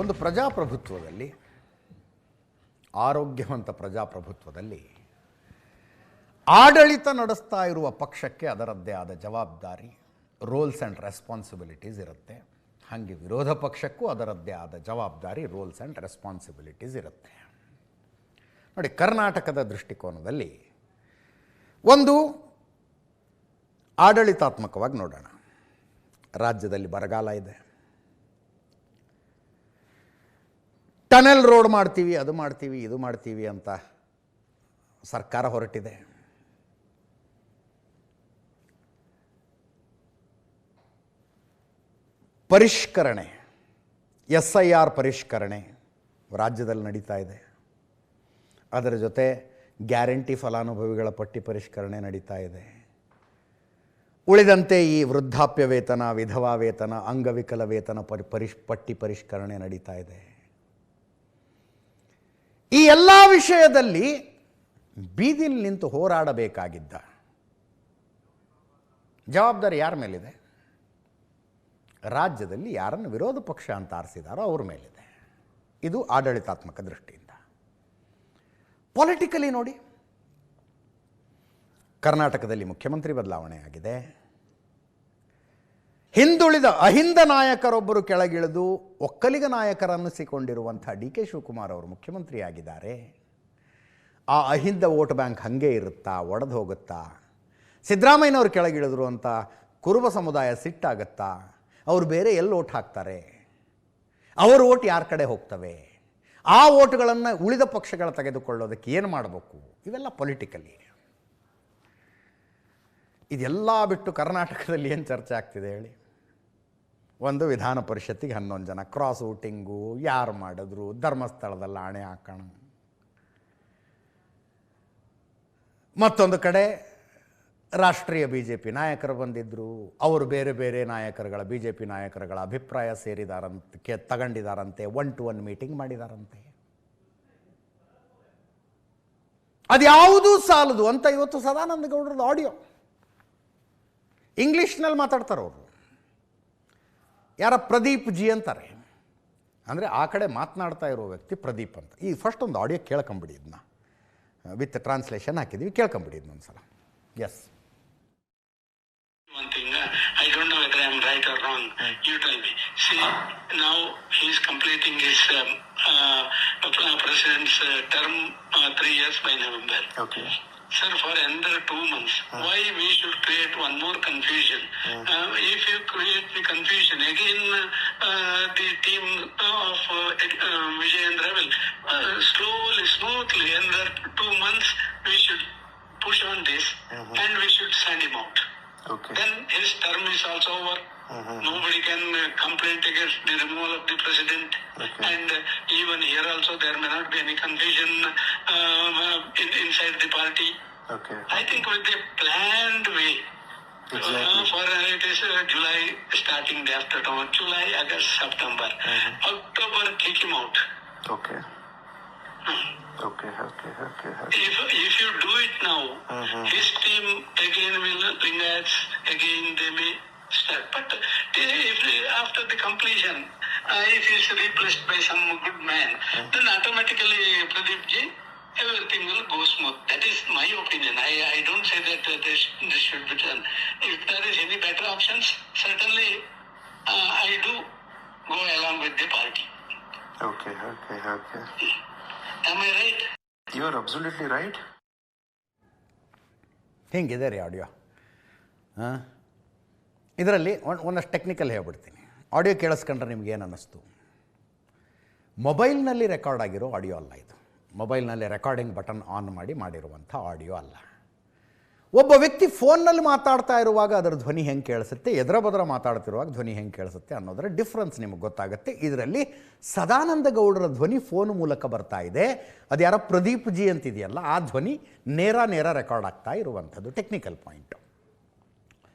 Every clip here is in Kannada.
ಒಂದು ಪ್ರಜಾಪ್ರಭುತ್ವದಲ್ಲಿ, ಆರೋಗ್ಯವಂತ ಪ್ರಜಾಪ್ರಭುತ್ವದಲ್ಲಿ ಆಡಳಿತ ನಡೆಸ್ತಾ ಇರುವ ಪಕ್ಷಕ್ಕೆ ಅದರದ್ದೇ ಆದ ಜವಾಬ್ದಾರಿ, ರೋಲ್ಸ್ ಆ್ಯಂಡ್ ರೆಸ್ಪಾನ್ಸಿಬಿಲಿಟೀಸ್ ಇರುತ್ತೆ. ಹಾಗೆ ವಿರೋಧ ಪಕ್ಷಕ್ಕೂ ಅದರದ್ದೇ ಆದ ಜವಾಬ್ದಾರಿ, ರೋಲ್ಸ್ ಆ್ಯಂಡ್ ರೆಸ್ಪಾನ್ಸಿಬಿಲಿಟೀಸ್ ಇರುತ್ತೆ. ನೋಡಿ, ಕರ್ನಾಟಕದ ದೃಷ್ಟಿಕೋನದಲ್ಲಿ ಒಂದು ಆಡಳಿತಾತ್ಮಕವಾಗಿ ನೋಡೋಣ. ರಾಜ್ಯದಲ್ಲಿ ಬರಗಾಲ ಇದೆ, ಟನೆಲ್ ರೋಡ್ ಮಾಡ್ತೀವಿ, ಅದು ಮಾಡ್ತೀವಿ, ಇದು ಮಾಡ್ತೀವಿ ಅಂತ ಸರ್ಕಾರ ಹೊರಟಿದೆ. ಪರಿಷ್ಕರಣೆ, SIR ಪರಿಷ್ಕರಣೆ ರಾಜ್ಯದಲ್ಲಿ ನಡೀತಾ ಇದೆ. ಅದರ ಜೊತೆ ಗ್ಯಾರಂಟಿ ಫಲಾನುಭವಿಗಳ ಪಟ್ಟಿ ಪರಿಷ್ಕರಣೆ ನಡೀತಾ ಇದೆ. ಉಳಿದಂತೆ ಈ ವೃದ್ಧಾಪ್ಯ ವೇತನ, ವಿಧವಾ ವೇತನ, ಅಂಗವಿಕಲ ವೇತನ ಪಟ್ಟಿ ಪರಿಷ್ಕರಣೆ ನಡೀತಾ ಇದೆ. ಈ ಎಲ್ಲ ವಿಷಯದಲ್ಲಿ ಬೀದಿಲಿ ನಿಂತು ಹೋರಾಡಬೇಕಾಗಿದ್ದ ಜವಾಬ್ದಾರಿ ಯಾರ ಮೇಲಿದೆ? ರಾಜ್ಯದಲ್ಲಿ ಯಾರನ್ನು ವಿರೋಧ ಪಕ್ಷ ಅಂತ ಆರಿಸಿದಾರೋ ಅವ್ರ ಮೇಲಿದೆ. ಇದು ಆಡಳಿತಾತ್ಮಕ ದೃಷ್ಟಿಯಿಂದ. ಪೊಲಿಟಿಕಲಿ ನೋಡಿ, ಕರ್ನಾಟಕದಲ್ಲಿ ಮುಖ್ಯಮಂತ್ರಿ ಬದಲಾವಣೆ ಆಗಿದೆ. ಹಿಂದುಳಿದ ಅಹಿಂದ ನಾಯಕರೊಬ್ಬರು ಕೆಳಗಿಳಿದು ಒಕ್ಕಲಿಗ ನಾಯಕರನ್ನಿಸಿಕೊಂಡಿರುವಂಥ DK ಶಿವಕುಮಾರ್ ಅವರು ಮುಖ್ಯಮಂತ್ರಿ ಆಗಿದ್ದಾರೆ. ಆ ಅಹಿಂದ ವೋಟ್ ಬ್ಯಾಂಕ್ ಹಾಗೆ ಇರುತ್ತಾ, ಒಡೆದು ಹೋಗುತ್ತಾ? ಸಿದ್ದರಾಮಯ್ಯನವರು ಕೆಳಗಿಳಿದ್ರು ಅಂತ ಕುರುಬ ಸಮುದಾಯ ಸಿಟ್ಟಾಗತ್ತಾ? ಅವರು ಬೇರೆ ಎಲ್ಲಿ ಓಟ್ ಹಾಕ್ತಾರೆ? ಅವರ ಓಟ್ ಯಾರ ಕಡೆ ಹೋಗ್ತವೆ? ಆ ಓಟ್ಗಳನ್ನು ಉಳಿದ ಪಕ್ಷಗಳ ತೆಗೆದುಕೊಳ್ಳೋದಕ್ಕೆ ಏನು ಮಾಡಬೇಕು? ಇವೆಲ್ಲ ಪೊಲಿಟಿಕಲಿ. ಇದೆಲ್ಲ ಬಿಟ್ಟು ಕರ್ನಾಟಕದಲ್ಲಿ ಏನು ಚರ್ಚೆ ಆಗ್ತಿದೆ ಹೇಳಿ? ಒಂದು ವಿಧಾನ ಪರಿಷತ್ತಿಗೆ 11 ಜನ, ಕ್ರಾಸ್ ವೋಟಿಂಗು, ಯಾರು ಮಾಡಿದ್ರು, ಧರ್ಮಸ್ಥಳದಲ್ಲಿ ಆಣೆ ಹಾಕೋಣ. ಮತ್ತೊಂದು ಕಡೆ ರಾಷ್ಟ್ರೀಯ BJP ನಾಯಕರು ಬಂದಿದ್ದರು, ಅವರು ಬೇರೆ ಬೇರೆ ನಾಯಕರುಗಳ BJP ನಾಯಕರುಗಳ ಅಭಿಪ್ರಾಯ ಸೇರಿದಾರಂತೆ, ತಗೊಂಡಿದ್ದಾರಂತೆ, 1-to-1 ಮೀಟಿಂಗ್ ಮಾಡಿದಾರಂತೆ. ಅದ್ಯಾವುದೂ ಸಾಲದು ಅಂತ ಇವತ್ತು ಸದಾನಂದ ಗೌಡರದ್ದು ಆಡಿಯೋ ಇಂಗ್ಲೀಷ್ನಲ್ಲಿ ಮಾತಾಡ್ತಾರೆ ಅವರು. ಯಾರ ಪ್ರದೀಪ್ ಜಿ ಅಂತಾರೆ, ಅಂದರೆ ಆ ಕಡೆ ಮಾತನಾಡ್ತಾ ಇರೋ ವ್ಯಕ್ತಿ ಪ್ರದೀಪ್ ಅಂತ. ಈ ಫಸ್ಟ್ ಒಂದು ಆಡಿಯೋ ಕೇಳ್ಕೊಂಬಿಡಿ, ಇದನ್ನ ವಿತ್ ಟ್ರಾನ್ಸ್ಲೇಷನ್ ಹಾಕಿದ್ದೀವಿ, ಕೇಳ್ಕೊಂಬಿಡಿ ಇದನ್ನೊಂದು ಸಲ. S. One thing, I don't know whether I'm right or wrong. You tell me. See, now he's completing his president's term 3 years by November. Okay. Sir, for another 2 months, why we should create one more confusion? If you create the confusion, again the team of Vijayendra will slowly, smoothly, another 2 months, we should push on this and we should send him out. Okay. Then his term is also over. Nobody can complain against the removal of the president. Okay. And even here also there may not be any confusion inside the party. Okay. I think with a planned way. Exactly. For it is July starting day after tomorrow. July, August, September. October, kick him out. Okay. Okay. If you do it now, his team again will rematch, again they may start. But if after the completion, if he is replaced by some good man, then automatically, Pradeep ji, everything will go smooth. That is my opinion. I don't say that this should be done. If there is any better options, certainly I do go along with the party. Okay. Am I right? You are absolutely right. ಹಿಂಗಿದೆ ರೀ ಆಡಿಯೋ. ಇದರಲ್ಲಿ ಒಂದಷ್ಟು ಟೆಕ್ನಿಕಲ್ ಹೇಳ್ಬಿಡ್ತೀನಿ. ಆಡಿಯೋ ಕೇಳಿಸ್ಕೊಂಡ್ರೆ ನಿಮ್ಗೇನು ಅನ್ನಿಸ್ತು? ಮೊಬೈಲ್ನಲ್ಲಿ ರೆಕಾರ್ಡ್ ಆಗಿರೋ ಆಡಿಯೋ ಅಲ್ಲ ಇದು. ಮೊಬೈಲ್ನಲ್ಲಿ ರೆಕಾರ್ಡಿಂಗ್ ಬಟನ್ ಆನ್ ಮಾಡಿರುವಂಥ ಆಡಿಯೋ ಅಲ್ಲ. ಒಬ್ಬ ವ್ಯಕ್ತಿ ಫೋನ್ನಲ್ಲಿ ಮಾತಾಡ್ತಾ ಇರುವಾಗ ಅದರ ಧ್ವನಿ ಹೆಂಗೆ ಕೇಳಿಸುತ್ತೆ, ಎದರ ಬದರ ಮಾತಾಡ್ತಿರುವಾಗ ಧ್ವನಿ ಹೆಂಗೆ ಕೇಳಿಸುತ್ತೆ ಅನ್ನೋದರ ಡಿಫ್ರೆನ್ಸ್ ನಿಮಗೆ ಗೊತ್ತಾಗುತ್ತೆ. ಇದರಲ್ಲಿ ಸದಾನಂದ ಗೌಡರ ಧ್ವನಿ ಫೋನ್ ಮೂಲಕ ಬರ್ತಾ ಇದೆ. ಅದು ಯಾರೋ ಪ್ರದೀಪ್ ಜಿ ಅಂತಿದೆಯಲ್ಲ, ಆ ಧ್ವನಿ ನೇರ ರೆಕಾರ್ಡ್ ಆಗ್ತಾ ಇರುವಂಥದ್ದು. Technical point.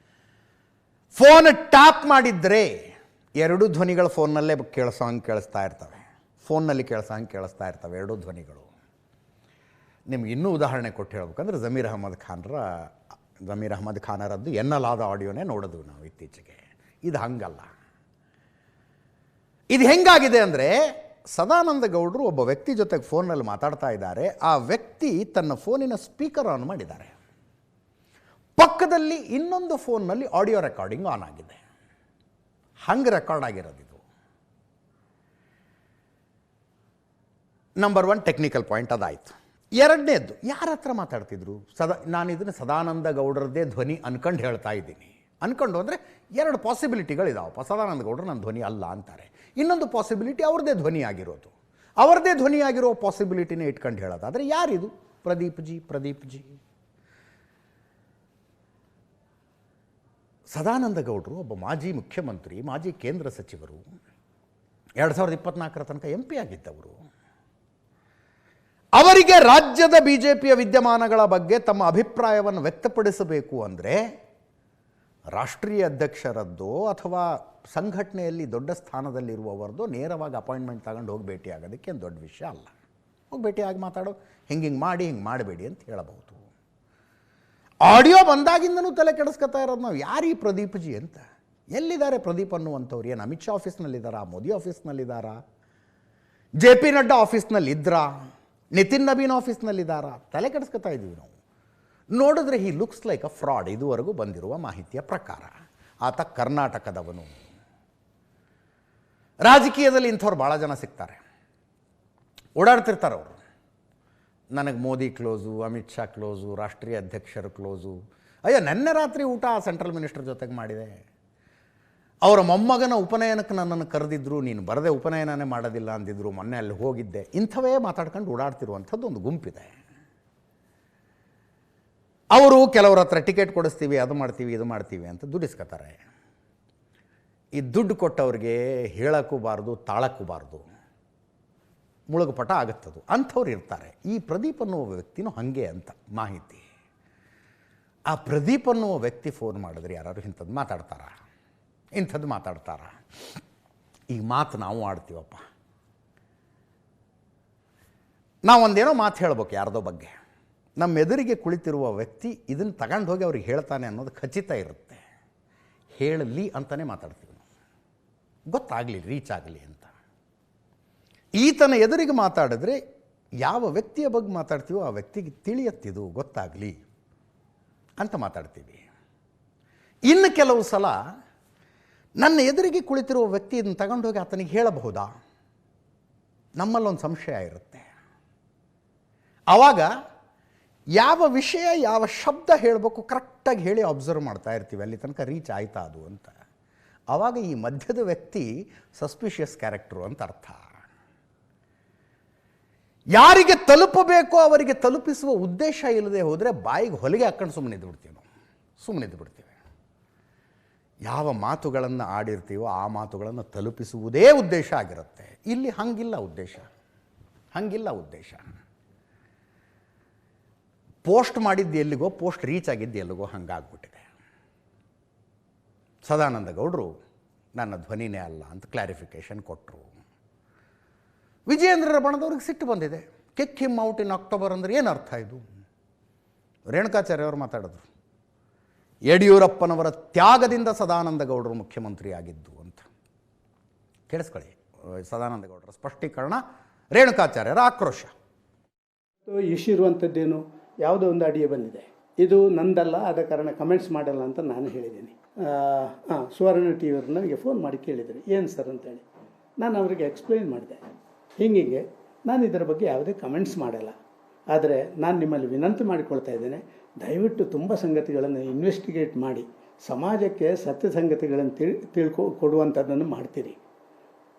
ಫೋನ್ ಟ್ಯಾಪ್ ಮಾಡಿದರೆ 2 ಧ್ವನಿಗಳು ಫೋನ್ನಲ್ಲೇ ಕೇಳಿಸ್ತಾ ಇರ್ತವೆ. ಫೋನ್ನಲ್ಲಿ ಕೇಳಿಸ್ತಾ ಇರ್ತವೆ 2 ಧ್ವನಿಗಳು. ನಿಮ್ಗೆ ಇನ್ನೂ ಉದಾಹರಣೆ ಕೊಟ್ಟು ಹೇಳ್ಬೇಕಂದ್ರೆ ಜಮೀರ್ ಅಹಮದ್ ಖಾನರದ್ದು ಎನ್ನಲಾದ ಆಡಿಯೋನೇ ನೋಡೋದು ನಾವು ಇತ್ತೀಚೆಗೆ. ಇದು ಹಂಗಲ್ಲ. ಇದು ಹೆಂಗಾಗಿದೆ ಅಂದರೆ, ಸದಾನಂದ ಗೌಡರು ಒಬ್ಬ ವ್ಯಕ್ತಿ ಜೊತೆಗೆ ಫೋನಲ್ಲಿ ಮಾತಾಡ್ತಾ ಇದ್ದಾರೆ. ಆ ವ್ಯಕ್ತಿ ತನ್ನ ಫೋನಿನ ಸ್ಪೀಕರ್ ಆನ್ ಮಾಡಿದ್ದಾರೆ. ಪಕ್ಕದಲ್ಲಿ ಇನ್ನೊಂದು ಫೋನ್ನಲ್ಲಿ ಆಡಿಯೋ ರೆಕಾರ್ಡಿಂಗ್ ಆನ್ ಆಗಿದೆ. ಹಂಗೆ ರೆಕಾರ್ಡ್ ಆಗಿರೋದು ಇದು. ನಂಬರ್ 1 ಟೆಕ್ನಿಕಲ್ ಪಾಯಿಂಟ್ ಅದಾಯಿತು. ಎರಡನೇದ್ದು, ಯಾರ ಹತ್ರ ಮಾತಾಡ್ತಿದ್ರು? ನಾನು ಇದನ್ನು ಸದಾನಂದ ಗೌಡರದ್ದೇ ಧ್ವನಿ ಅನ್ಕೊಂಡು ಹೇಳ್ತಾ ಇದ್ದೀನಿ. ಅನ್ಕೊಂಡು ಅಂದರೆ 2 ಪಾಸಿಬಿಲಿಟಿಗಳಿದಾವಪ್ಪ. ಸದಾನಂದ ಗೌಡರು ನನ್ನ ಧ್ವನಿ ಅಲ್ಲ ಅಂತಾರೆ. ಇನ್ನೊಂದು ಪಾಸಿಬಿಲಿಟಿ ಅವ್ರದ್ದೇ ಧ್ವನಿ ಆಗಿರೋದು. ಅವ್ರದ್ದೇ ಧ್ವನಿ ಆಗಿರೋ ಪಾಸಿಬಿಲಿಟಿನೇ ಇಟ್ಕೊಂಡು ಹೇಳೋದು. ಆದರೆ ಯಾರಿದು? ಪ್ರದೀಪ್ ಜಿ. ಸದಾನಂದ ಗೌಡರು ಒಬ್ಬ ಮಾಜಿ ಮುಖ್ಯಮಂತ್ರಿ, ಮಾಜಿ ಕೇಂದ್ರ ಸಚಿವರು, 2024 ತನಕ MP ಆಗಿದ್ದವರು. ಅವರಿಗೆ ರಾಜ್ಯದ BJPಯ ವಿದ್ಯಮಾನಗಳ ಬಗ್ಗೆ ತಮ್ಮ ಅಭಿಪ್ರಾಯವನ್ನು ವ್ಯಕ್ತಪಡಿಸಬೇಕು ಅಂದರೆ ರಾಷ್ಟ್ರೀಯ ಅಧ್ಯಕ್ಷರದ್ದೋ ಅಥವಾ ಸಂಘಟನೆಯಲ್ಲಿ ದೊಡ್ಡ ಸ್ಥಾನದಲ್ಲಿರುವವರದ್ದು ನೇರವಾಗಿ ಅಪಾಯಿಂಟ್ಮೆಂಟ್ ತಗೊಂಡು ಹೋಗಿ ಭೇಟಿ ಆಗೋದಕ್ಕೆ ಏನು ದೊಡ್ಡ ವಿಷಯ ಅಲ್ಲ. ಹೋಗಿ ಭೇಟಿಯಾಗಿ ಮಾತಾಡೋ, ಹಿಂಗೆ ಮಾಡಿ ಹಿಂಗೆ ಮಾಡಬೇಡಿ ಅಂತ ಹೇಳಬಹುದು. ಆಡಿಯೋ ಬಂದಾಗಿಂದನೂ ತಲೆ ಕೆಡಿಸ್ಕೊತಾ ಇರೋದು ನಾವು, ಯಾರೀ ಪ್ರದೀಪ್ ಜಿ ಅಂತ. ಎಲ್ಲಿದ್ದಾರೆ ಪ್ರದೀಪ್ ಅನ್ನುವಂಥವ್ರು? ಏನು ಅಮಿತ್ ಶಾ ಆಫೀಸ್ನಲ್ಲಿದ್ದಾರಾ? ಮೋದಿ ಆಫೀಸ್ನಲ್ಲಿದ್ದಾರಾ? JP ನಡ್ಡಾ ಆಫೀಸ್ನಲ್ಲಿದ್ದರಾ? ನಿತಿನ್ ನಬೀನ್ ಆಫೀಸ್ನಲ್ಲಿದ್ದಾರಾ? ತಲೆ ಕೆಡಿಸ್ಕೊತಾ ಇದ್ದೀವಿ ನಾವು. ನೋಡಿದ್ರೆ he looks like a fraud. ಇದುವರೆಗೂ ಬಂದಿರುವ ಮಾಹಿತಿಯ ಪ್ರಕಾರ ಆತ ಕರ್ನಾಟಕದವನು. ರಾಜಕೀಯದಲ್ಲಿ ಇಂಥವ್ರು ಭಾಳ ಜನ ಸಿಗ್ತಾರೆ, ಓಡಾಡ್ತಿರ್ತಾರೆ ಅವರು. ನನಗೆ ಮೋದಿ ಕ್ಲೋಸು, ಅಮಿತ್ ಶಾ ಕ್ಲೋಸು, ರಾಷ್ಟ್ರೀಯ ಅಧ್ಯಕ್ಷರು ಕ್ಲೋಸು. ಅಯ್ಯೋ, ನೆನ್ನೆ ರಾತ್ರಿ ಊಟ ಸೆಂಟ್ರಲ್ ಮಿನಿಸ್ಟರ್ ಜೊತೆಗೆ ಮಾಡಿದೆ. ಅವರ ಮೊಮ್ಮಗನ ಉಪನಯನಕ್ಕೆ ನನ್ನನ್ನು ಕರೆದಿದ್ರು, ನೀನು ಬರದೆ ಉಪನಯನನೇ ಮಾಡೋದಿಲ್ಲ ಅಂದಿದ್ರು, ಮೊನ್ನೆ ಅಲ್ಲಿ ಹೋಗಿದ್ದೆ. ಇಂಥವೇ ಮಾತಾಡ್ಕೊಂಡು ಓಡಾಡ್ತಿರುವಂಥದ್ದು ಒಂದು ಗುಂಪಿದೆ. ಅವರು ಕೆಲವ್ರ ಹತ್ರ ಟಿಕೆಟ್ ಕೊಡಿಸ್ತೀವಿ, ಅದು ಮಾಡ್ತೀವಿ, ಇದು ಮಾಡ್ತೀವಿ ಅಂತ ದುಡಿಸ್ಕೊತಾರೆ. ಈ ದುಡ್ಡು ಕೊಟ್ಟವ್ರಿಗೆ ಹೇಳಕ್ಕೂ ಬಾರ್ದು, ತಾಳಕ್ಕೂ ಬಾರ್ದು, ಮುಳುಗುಪಟ ಆಗುತ್ತದು. ಅಂಥವ್ರು ಇರ್ತಾರೆ. ಈ ಪ್ರದೀಪ್ ಅನ್ನುವ ವ್ಯಕ್ತಿನೂ ಹಾಗೆ ಅಂತ ಮಾಹಿತಿ. ಆ ಪ್ರದೀಪ್ ಅನ್ನುವ ವ್ಯಕ್ತಿ ಫೋನ್ ಮಾಡಿದ್ರೆ ಯಾರು ಇಂಥದ್ದು ಮಾತಾಡ್ತಾರ. ಈ ಮಾತು ನಾವು ಆಡ್ತೀವಪ್ಪ. ನಾವೊಂದೇನೋ ಮಾತು ಹೇಳ್ಬೇಕು ಯಾರ್ದೋ ಬಗ್ಗೆ. ನಮ್ಮ ಎದುರಿಗೆ ಕುಳಿತಿರುವ ವ್ಯಕ್ತಿ ಇದನ್ನು ತಗೊಂಡು ಹೋಗಿ ಅವ್ರಿಗೆ ಹೇಳ್ತಾನೆ ಅನ್ನೋದು ಖಚಿತ ಇರುತ್ತೆ. ಹೇಳಲಿ ಅಂತಲೇ ಮಾತಾಡ್ತೀವಿ ನಾವು, ಗೊತ್ತಾಗಲಿ, ರೀಚ್ ಆಗಲಿ ಅಂತ. ಈತನ ಎದುರಿಗೆ ಮಾತಾಡಿದ್ರೆ ಯಾವ ವ್ಯಕ್ತಿಯ ಬಗ್ಗೆ ಮಾತಾಡ್ತೀವೋ ಆ ವ್ಯಕ್ತಿಗೆ ತಿಳಿಯತ್ತಿದು, ಗೊತ್ತಾಗಲಿ ಅಂತ ಮಾತಾಡ್ತೀವಿ. ಇನ್ನು ಕೆಲವು ಸಲ ನನ್ನ ಎದುರಿಗೆ ಕುಳಿತಿರುವ ವ್ಯಕ್ತಿ ಇದನ್ನು ತಗೊಂಡೋಗಿ ಆತನಿಗೆ ಹೇಳಬಹುದಾ? ನಮ್ಮಲ್ಲೊಂದು ಸಂಶಯ ಇರುತ್ತೆ. ಆವಾಗ ಯಾವ ವಿಷಯ, ಯಾವ ಶಬ್ದ ಹೇಳಬೇಕು ಕರೆಕ್ಟಾಗಿ ಹೇಳಿ ಅಬ್ಸರ್ವ್ ಮಾಡ್ತಾ ಇರ್ತೀವಿ, ಅಲ್ಲಿ ತನಕ ರೀಚ್ ಆಯ್ತಾ ಅದು ಅಂತ. ಆವಾಗ ಈ ಮಧ್ಯದ ವ್ಯಕ್ತಿ ಸಸ್ಪಿಷಿಯಸ್ ಕ್ಯಾರೆಕ್ಟರು ಅಂತ ಅರ್ಥ. ಯಾರಿಗೆ ತಲುಪಬೇಕೋ ಅವರಿಗೆ ತಲುಪಿಸುವ ಉದ್ದೇಶ ಇಲ್ಲದೆ ಹೋದರೆ ಬಾಯಿಗೆ ಹೊಲಿಗೆ ಹಾಕೊಂಡು ಸುಮ್ಮನೆ ಇದ್ದು ಬಿಡ್ತೀವಿ. ಯಾವ ಮಾತುಗಳನ್ನು ಆಡಿರ್ತೀವೋ ಆ ಮಾತುಗಳನ್ನು ತಲುಪಿಸುವುದೇ ಉದ್ದೇಶ ಆಗಿರುತ್ತೆ. ಇಲ್ಲಿ ಹಂಗಿಲ್ಲ ಉದ್ದೇಶ. ಪೋಸ್ಟ್ ಮಾಡಿದ್ದು ಎಲ್ಲಿಗೋ, ಪೋಸ್ಟ್ ರೀಚ್ ಆಗಿದ್ದು ಎಲ್ಲಿಗೋ, ಹಂಗಾಗ್ಬಿಟ್ಟಿದೆ. ಸದಾನಂದ ಗೌಡರು ನನ್ನ ಧ್ವನಿನೇ ಅಲ್ಲ ಅಂತ ಕ್ಲಾರಿಫಿಕೇಶನ್ ಕೊಟ್ಟರು. ವಿಜಯೇಂದ್ರರ ಬಣದವ್ರಿಗೆ ಸಿಟ್ಟು ಬಂದಿದೆ. Kick him out in October ಅಂದರೆ ಏನು ಅರ್ಥ ಇದು? ರೇಣುಕಾಚಾರ್ಯ ಅವರು ಮಾತಾಡಿದ್ರು, ಯಡಿಯೂರಪ್ಪನವರ ತ್ಯಾಗದಿಂದ ಸದಾನಂದ ಗೌಡರು ಮುಖ್ಯಮಂತ್ರಿ ಆಗಿದ್ದು ಅಂತ. ಕೇಳಿಸ್ಕೊಳ್ಳಿ ಸದಾನಂದ ಗೌಡರ ಸ್ಪಷ್ಟೀಕರಣ, ರೇಣುಕಾಚಾರ್ಯರ ಆಕ್ರೋಶ. ಇಶ್ಯೂ ಇರುವಂಥದ್ದೇನು, ಯಾವುದೋ ಒಂದು ಆಡಿಯೋ ಬಂದಿದೆ, ಇದು ನಂದಲ್ಲ, ಆದ ಕಾರಣ ಕಮೆಂಟ್ಸ್ ಮಾಡಲ್ಲ ಅಂತ ನಾನು ಹೇಳಿದ್ದೀನಿ. ಸುವರ್ಣ TV ಅವರು ನನಗೆ ಫೋನ್ ಮಾಡಿ ಕೇಳಿದರು, ಏನು ಸರ್ ಅಂತೇಳಿ. ನಾನು ಅವರಿಗೆ ಎಕ್ಸ್ಪ್ಲೈನ್ ಮಾಡಿದೆ, ಹೀಗೆ ನಾನು ಇದರ ಬಗ್ಗೆ ಯಾವುದೇ ಕಮೆಂಟ್ಸ್ ಮಾಡಲ್ಲ. ಆದರೆ ನಾನು ನಿಮ್ಮಲ್ಲಿ ವಿನಂತಿ ಮಾಡಿಕೊಳ್ತಾ ಇದ್ದೇನೆ, ದಯವಿಟ್ಟು ತುಂಬ ಸಂಗತಿಗಳನ್ನು ಇನ್ವೆಸ್ಟಿಗೇಟ್ ಮಾಡಿ ಸಮಾಜಕ್ಕೆ ಸತ್ಯ ಸಂಗತಿಗಳನ್ನು ಕೊಡುವಂಥದ್ದನ್ನು ಮಾಡ್ತೀರಿ,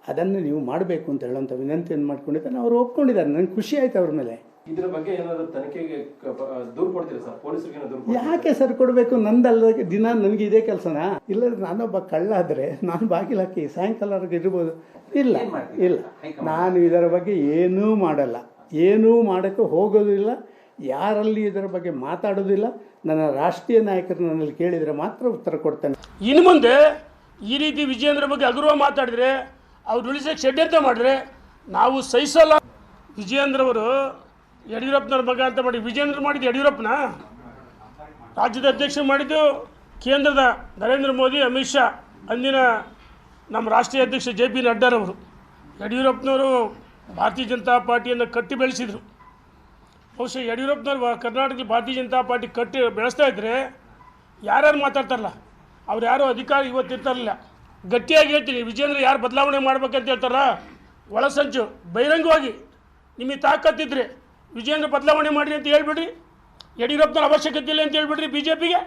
ಅದನ್ನು ನೀವು ಮಾಡಬೇಕು ಅಂತ ಹೇಳುವಂಥ ವಿನಂತಿಯನ್ನು ಮಾಡ್ಕೊಂಡಿದ್ದಾರೆ. ಅವರು ಒಪ್ಕೊಂಡಿದ್ದಾರೆ. ನನಗೆ ಖುಷಿ ಆಯ್ತು ಅವ್ರ ಮೇಲೆ. ಇದರ ಬಗ್ಗೆ ಏನಾದರೂ ತನಿಖೆಗೆ ದೂರು ಕೊಡ್ತೀರಾ ಸರ್? ಪೊಲೀಸರಿಗೆ ದೂರು ಯಾಕೆ ಸರ್ ಕೊಡಬೇಕು? ನಂದಲ್ಲ, ದಿನ ನನಗೆ ಇದೇ ಕೆಲಸನಾ? ಇಲ್ಲದ್ರೆ ನಾನೊಬ್ಬ ಕಳ್ಳ ಆದರೆ ನಾನು ಬಾಗಿಲು ಹಾಕಿ ಸಾಯಂಕಾಲವರೆಗೆ ಇರ್ಬೋದು. ಇಲ್ಲ, ನಾನು ಇದರ ಬಗ್ಗೆ ಏನೂ ಮಾಡಲ್ಲ, ಏನೂ ಮಾಡೋಕ್ಕೆ ಹೋಗೋದಿಲ್ಲ, ಯಾರಲ್ಲಿ ಇದರ ಬಗ್ಗೆ ಮಾತಾಡೋದಿಲ್ಲ. ನನ್ನ ರಾಷ್ಟ್ರೀಯ ನಾಯಕರು ನನ್ನಲ್ಲಿ ಕೇಳಿದರೆ ಮಾತ್ರ ಉತ್ತರ ಕೊಡ್ತೇನೆ. ಇನ್ನು ಮುಂದೆ ಈ ರೀತಿ ವಿಜಯೇಂದ್ರ ಬಗ್ಗೆ ಹಗುರವಾಗಿ ಮಾತಾಡಿದ್ರೆ, ಅವ್ರು ಉಳಿಸೋಕ್ಕೆ ಷಡ್ಯಂತ್ರ ಮಾಡಿದ್ರೆ ನಾವು ಸಹಿಸಲ್ಲ. ವಿಜಯೇಂದ್ರವರು ಯಡಿಯೂರಪ್ಪನವ್ರ ಮಗ ಅಂತ ಮಾಡಿ ವಿಜಯೇಂದ್ರ ಮಾಡಿದ್ದು ಯಡಿಯೂರಪ್ಪನ, ರಾಜ್ಯದ ಅಧ್ಯಕ್ಷ ಮಾಡಿದ್ದು ಕೇಂದ್ರದ ನರೇಂದ್ರ ಮೋದಿ, ಅಮಿತ್ ಶಾ, ಅಂದಿನ ನಮ್ಮ ರಾಷ್ಟ್ರೀಯ ಅಧ್ಯಕ್ಷ JP ನಡ್ಡಾರವರು, ಯಡಿಯೂರಪ್ಪನವರು ಭಾರತೀಯ ಜನತಾ ಪಾರ್ಟಿಯನ್ನು ಕಟ್ಟಿ ಬೆಳೆಸಿದರು. ಬಹುಶಃ ಯಡಿಯೂರಪ್ಪನವರು ಕರ್ನಾಟಕದಲ್ಲಿ ಭಾರತೀಯ ಜನತಾ ಪಾರ್ಟಿ ಕಟ್ಟಿ ಬೆಳೆಸ್ತಾ ಇದ್ದರೆ ಯಾರ್ಯಾರು ಮಾತಾಡ್ತಾರಲ್ಲ ಅವ್ರು ಯಾರೂ ಅಧಿಕಾರ ಇವತ್ತಿರ್ತಾರಲ್ಲ. ಗಟ್ಟಿಯಾಗಿ ಹೇಳ್ತೀನಿ, ವಿಜೇಂದ್ರ ಯಾರು ಬದಲಾವಣೆ ಮಾಡ್ಬೇಕಂತ ಹೇಳ್ತಾರ, ಒಳಸಂಚು ಬಹಿರಂಗವಾಗಿ ನಿಮಗೆ ತಾಕತ್ತಿದ್ರೆ ವಿಜೇಂದ್ರ ಬದಲಾವಣೆ ಮಾಡಿರಿ ಅಂತ ಹೇಳ್ಬಿಡ್ರಿ, ಯಡಿಯೂರಪ್ಪನವ್ರ ಅವಶ್ಯಕತೆ ಇಲ್ಲ ಅಂತ ಹೇಳ್ಬಿಡ್ರಿ. BJPಗೆ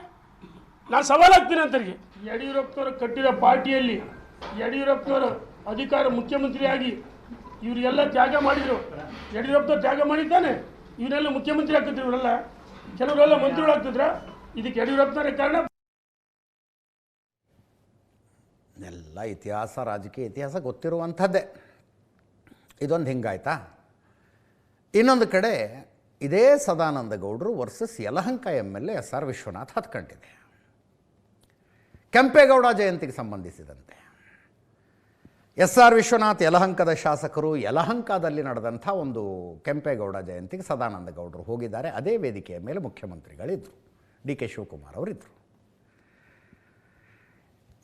ನಾನು ಸವಾಲಾಗ್ತೀನಿ ಅಂತರಿಗೆ. ಯಡಿಯೂರಪ್ಪನವರು ಕಟ್ಟಿದ ಪಾರ್ಟಿಯಲ್ಲಿ ಯಡಿಯೂರಪ್ಪನವರು ಅಧಿಕಾರ ಮುಖ್ಯಮಂತ್ರಿಯಾಗಿ ಇವರಿಗೆಲ್ಲ ತ್ಯಾಗ ಮಾಡಿದರು. ಯಡಿಯೂರಪ್ಪನವ್ರು ತ್ಯಾಗ ಮಾಡಿದ್ದಾನೆ, ಇವರೆಲ್ಲ ಮುಖ್ಯಮಂತ್ರಿ ಆಗ್ತಿದ್ರು, ಇವರೆಲ್ಲ ಕೆಲವರೆಲ್ಲ ಮಂತ್ರಿಗಳು ಆಗ್ತಿದ್ರ. ಇದಕ್ಕೆ ಯಡಿಯೂರಪ್ಪನವರೇ ಕಾರಣ. ಎಲ್ಲ ಇತಿಹಾಸ, ರಾಜಕೀಯ ಇತಿಹಾಸ ಗೊತ್ತಿರುವಂಥದ್ದೇ. ಇದೊಂದು ಹಿಂಗಾಯ್ತಾ. ಇನ್ನೊಂದು ಕಡೆ ಇದೇ ಸದಾನಂದ ಗೌಡರು versus Yelahanka MLA SR Vishwanath ಹತ್ಕೊಂಡಿದೆ. ಕೆಂಪೇಗೌಡ ಜಯಂತಿಗೆ ಸಂಬಂಧಿಸಿದಂತೆ SR ವಿಶ್ವನಾಥ್ ಯಲಹಂಕದ ಶಾಸಕರು, ಯಲಹಂಕದಲ್ಲಿ ನಡೆದಂಥ ಒಂದು ಕೆಂಪೇಗೌಡ ಜಯಂತಿಗೆ ಸದಾನಂದ ಗೌಡರು ಹೋಗಿದ್ದಾರೆ. ಅದೇ ವೇದಿಕೆಯ ಮೇಲೆ ಮುಖ್ಯಮಂತ್ರಿಗಳಿದ್ದರು, DK ಶಿವಕುಮಾರ್ ಅವರಿದ್ದರು.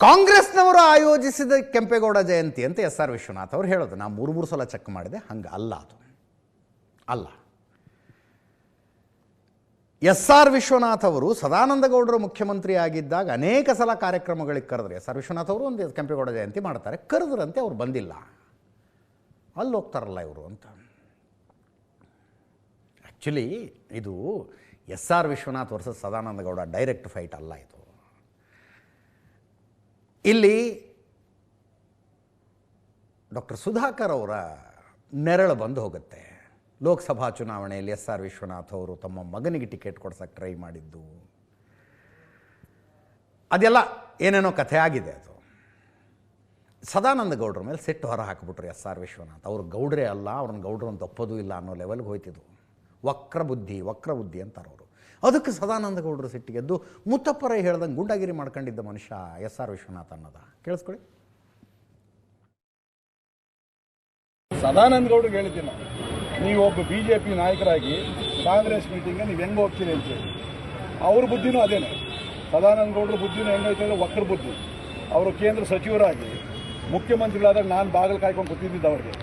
ಕಾಂಗ್ರೆಸ್ನವರು ಆಯೋಜಿಸಿದ ಕೆಂಪೇಗೌಡ ಜಯಂತಿ ಅಂತ SR ವಿಶ್ವನಾಥ್ ಅವರು ಹೇಳೋದು. ನಾನು 3 ಸಲ ಚೆಕ್ ಮಾಡಿದೆ, ಹಂಗೆ ಅಲ್ಲ, ಅದು ಅಲ್ಲ. SR ವಿಶ್ವನಾಥ್ ಅವರು ಸದಾನಂದ ಗೌಡರು ಮುಖ್ಯಮಂತ್ರಿ ಆಗಿದ್ದಾಗ ಅನೇಕ ಸಲ ಕಾರ್ಯಕ್ರಮಗಳಿಗೆ ಕರೆದ್ರೆ, SR ವಿಶ್ವನಾಥ್ ಅವರು ಒಂದು ಕೆಂಪೇಗೌಡ ಜಯಂತಿ ಮಾಡ್ತಾರೆ, ಕರೆದ್ರಂತೆ, ಅವ್ರು ಬಂದಿಲ್ಲ, ಅಲ್ಲಿ ಹೋಗ್ತಾರಲ್ಲ ಇವರು ಅಂತ. ಆ್ಯಕ್ಚುಲಿ ಇದು SR Vishwanath versus Sadananda Gowda direct fight ಅಲ್ಲ. ಇದು ಇಲ್ಲಿ ಡಾಕ್ಟರ್ ಸುಧಾಕರ್ ಅವರ ನೆರಳು ಬಂದು ಹೋಗುತ್ತೆ. ಲೋಕಸಭಾ ಚುನಾವಣೆಯಲ್ಲಿ SR ವಿಶ್ವನಾಥ್ ಅವರು ತಮ್ಮ ಮಗನಿಗೆ ಟಿಕೆಟ್ ಕೊಡ್ಸೋಕ್ಕೆ ಟ್ರೈ ಮಾಡಿದ್ದು, ಅದೆಲ್ಲ ಏನೇನೋ ಕಥೆ ಆಗಿದೆ. ಅದು ಸದಾನಂದ ಗೌಡ್ರ ಮೇಲೆ ಸಿಟ್ಟು ಹೊರ ಹಾಕಿಬಿಟ್ರು SR ವಿಶ್ವನಾಥ್. ಅವರು ಗೌಡ್ರೇ ಅಲ್ಲ, ಅವ್ರನ್ನ ಗೌಡ್ರು ಅಂತ ಒಪ್ಪೋದು ಇಲ್ಲ ಅನ್ನೋ ಲೆವೆಲ್ಗೆ ಹೋಯ್ತಿದ್ದು. ವಕ್ರ ಬುದ್ಧಿ ಅಂತಾರೆ ಅವರು. ಅದಕ್ಕೆ ಸದಾನಂದ ಗೌಡರು ಸಿಟ್ಟಿಗೆದ್ದು ಮುತ್ತಪ್ಪರೈ ಹೇಳ್ದಂಗೆ ಗುಂಡಾಗಿರಿ ಮಾಡ್ಕೊಂಡಿದ್ದ ಮನುಷ್ಯ SR ವಿಶ್ವನಾಥ್ ಅನ್ನೋದ. ಕೇಳಿಸ್ಕೊಳ್ಳಿ. ಸದಾನಂದ ಗೌಡ್ರಿಗೆ ಹೇಳಿದ್ದೀನಿ, ನೀವು ಒಬ್ಬ BJP ನಾಯಕರಾಗಿ ಕಾಂಗ್ರೆಸ್ ಮೀಟಿಂಗ್ಗೆ ನೀವು ಹೆಂಗೆ ಹೋಗ್ತೀರಿ ಅಂತೇಳಿ. ಅವ್ರ ಬುದ್ಧಿನೂ ಅದೇನೆ. ಸದಾನಂದ ಗೌಡ್ರ ಬುದ್ಧಿನೂ ಹೆಂಗೈತೆ ಅಂದರೆ ವಕ್ರ ಬುದ್ಧಿ. ಅವರು ಕೇಂದ್ರ ಸಚಿವರಾಗಿ ಮುಖ್ಯಮಂತ್ರಿಗಳಾದಾಗ ನಾನು ಬಾಗಿಲು ಕಾಯ್ಕೊಂಡು ಕೂತಿದ್ದಿದ್ದು ಅವ್ರಿಗೆ.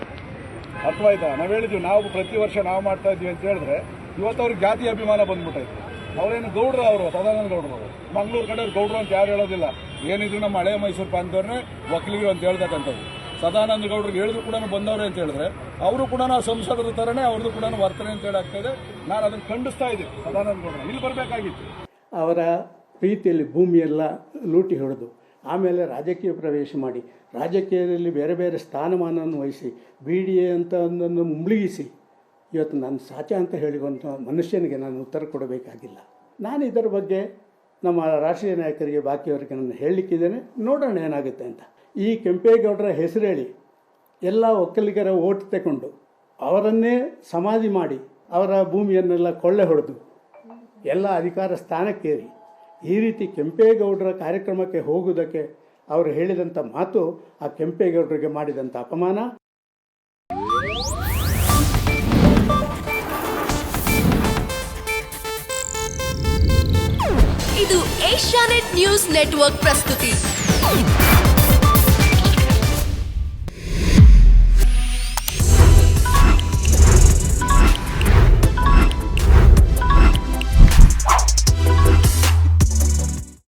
ಅರ್ಥವಾಯ್ತಾ? ನಾವು ಹೇಳಿದ್ವಿ, ನಾವು ಪ್ರತಿ ವರ್ಷ ನಾವು ಮಾಡ್ತಾ ಇದ್ವಿ ಅಂತ ಹೇಳಿದ್ರೆ ಇವತ್ತು ಅವ್ರಿಗೆ ಜಾತಿ ಅಭಿಮಾನ ಬಂದ್ಬಿಟ್ಟೈತೆ. ಅವರೇನು ಗೌಡ್ರು, ಅವರು ಸದಾನಂದ ಗೌಡರು. ಮಂಗಳೂರು ಕಡೆ ಗೌಡ್ರು ಅಂತ ಯಾರು ಹೇಳೋದಿಲ್ಲ. ಏನಿದ್ರು ನಮ್ಮ ಹಳೆ ಮೈಸೂರು ಪ್ರಾಂತವ್ರನ್ನೇ ಒಕ್ಕಲಿಗರು ಅಂತ ಹೇಳ್ತಕ್ಕಂಥದ್ದು. ಸದಾನಂದ ಗೌಡ್ರಿಗೆ ಹೇಳಿದ್ರು ಕೂಡ ಬಂದವ್ರೆ ಅಂತ ಹೇಳಿದ್ರೆ ಅವರು ಕೂಡ ನಾವು ಸಂಸದರ ಥರನೇ ಅವ್ರದ್ದು ಕೂಡ ವರ್ತನೆ ಅಂತ ಹೇಳಿ ಆಗ್ತಾಯಿದೆ. ನಾನು ಅದನ್ನು ಖಂಡಿಸ್ತಾ ಇದ್ದೀನಿ. ಸದಾನಂದ ಗೌಡರು ಇಲ್ಲಿ ಬರಬೇಕಾಗಿತ್ತು. ಅವರ ಪ್ರೀತಿಯಲ್ಲಿ ಭೂಮಿಯೆಲ್ಲ ಲೂಟಿ ಹೊಡೆದು ಆಮೇಲೆ ರಾಜಕೀಯ ಪ್ರವೇಶ ಮಾಡಿ ರಾಜಕೀಯದಲ್ಲಿ ಬೇರೆ ಬೇರೆ ಸ್ಥಾನಮಾನವನ್ನು ವಹಿಸಿ BDA ಅಂತ ಒಂದನ್ನು ಮುಳುಗಿಸಿ ಇವತ್ತು ನಾನು ಸಾಚ ಅಂತ ಹೇಳಿರುವಂಥ ಮನುಷ್ಯನಿಗೆ ನಾನು ಉತ್ತರ ಕೊಡಬೇಕಾಗಿಲ್ಲ. ನಾನು ಇದರ ಬಗ್ಗೆ ನಮ್ಮ ರಾಷ್ಟ್ರೀಯ ನಾಯಕರಿಗೆ ಬಾಕಿಯವರಿಗೆ ನಾನು ಹೇಳಲಿಕ್ಕಿದ್ದೇನೆ, ನೋಡೋಣ ಏನಾಗುತ್ತೆ ಅಂತ. ಈ ಕೆಂಪೇಗೌಡರ ಹೆಸರು ಹೇಳಿ ಎಲ್ಲ ಒಕ್ಕಲಿಗರ ಓಟ್ ತಗೊಂಡು ಅವರನ್ನೇ ಸಮಾಧಿ ಮಾಡಿ ಅವರ ಭೂಮಿಯನ್ನೆಲ್ಲ ಕೊಳ್ಳೆ ಹೊಡೆದು ಎಲ್ಲ ಅಧಿಕಾರ ಸ್ಥಾನಕ್ಕೇರಿ ಈ ರೀತಿ ಕೆಂಪೇಗೌಡರ ಕಾರ್ಯಕ್ರಮಕ್ಕೆ ಹೋಗುವುದಕ್ಕೆ ಅವರು ಹೇಳಿದಂಥ ಮಾತು ಆ ಕೆಂಪೇಗೌಡರಿಗೆ ಮಾಡಿದಂಥ ಅಪಮಾನ. ಇದು ಏಷ್ಯಾನೆಟ್ ನ್ಯೂಸ್ ನೆಟ್ವರ್ಕ್ ಪ್ರಸ್ತುತಿ.